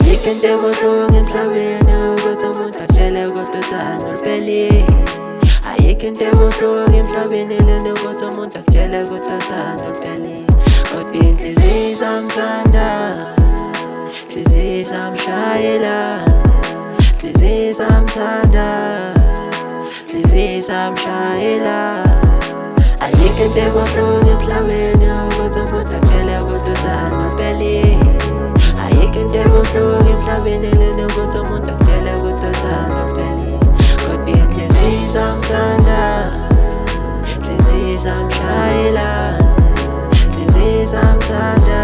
ayikho into ebuhlungu emhlabeni ukuthi umuntu akutshele ukuthi uthando luphelile. Ayikho into ebuhlungu emhlabeni lena ukuthi umuntu akutshele ukuthi uthando luphelile. Kodwa inhliziyo izamthanda, inhliziyo izamshayela, inhliziyo izamthanda, inhliziyo izamshayela. Ayikho into ebuhlungu emhlabeni ukuthi umuntu akutshele ukuthi uthando luphelile. Ayikho into ebuhlungu emhlabeni lena ukuthi umuntu akutshele ukuthi uthando luphelile. Kodwa inhliziyo izamthanda, inhliziyo izamshayela, inhliziyo izamthanda,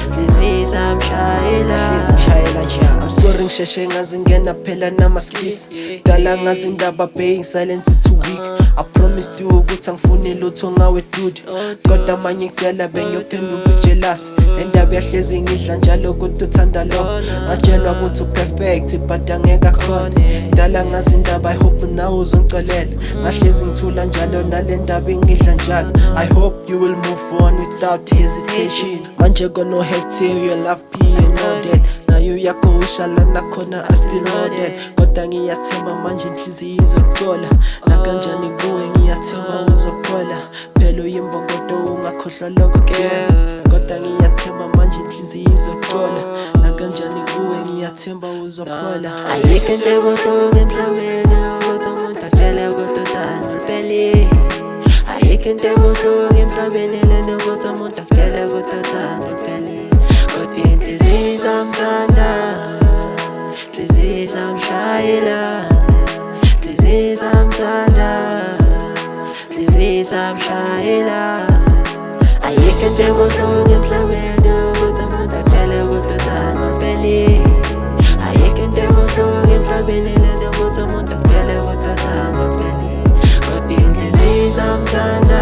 inhliziyo izamshayela. Ngishayela njalo, I'm sorry ngisheshe ngazingena phela namaskisi. Dala ngazi indaba paying silence too weak. I promised you ukuthi angifuni lutho ngawe dude, kodwa manje ngitshela bengiyophenduka ujealous. Lendaba yahlezi ngidla njalo kodwa uthanda lo, ngatshelwa ukuthi uperfect but angeke akhona. Dala ngazi indaba, I hope nawe uzongicelela. Ngahlezi ngithula njalo nalendaba engidla njalo. I hope you will move on without hesitation. Manje kono hate your love be and all that. Nayo yakho ushala nakhona I still know that. Kodwa ngiyathemba manje inhliziyo izoxola, nakanjani kuwe ngiyathemba uzophola. Phela uyimbokodo ungakhohlwa lokho kuyona, kodwa ngiyathemba manje inhliziyo izoxola, nakanjani kuwe ngiyathemba uzophola. Ayikho into ebuhlungu emhlabeni ukuthi umuntu akutshele ukuthi uthando luphelile. Ayikho into ebuhlungu emhlabeni lena ukuthi umuntu akutshele ukuthi uthando luphelile. Kodwa inhliziyo izamthanda, inhliziyo izamshayela, inhliziyo izamthanda, inhliziyo izamshayela. Ayikho into ebuhlungu emhlabeni ukuthi umuntu akutshele ukuthi uthando luphelile. Ayikho into ebuhlungu emhlabeni lena ukuthi umuntu akutshele ukuthi uthando luphelile. Kodwa inhliziyo izamthanda,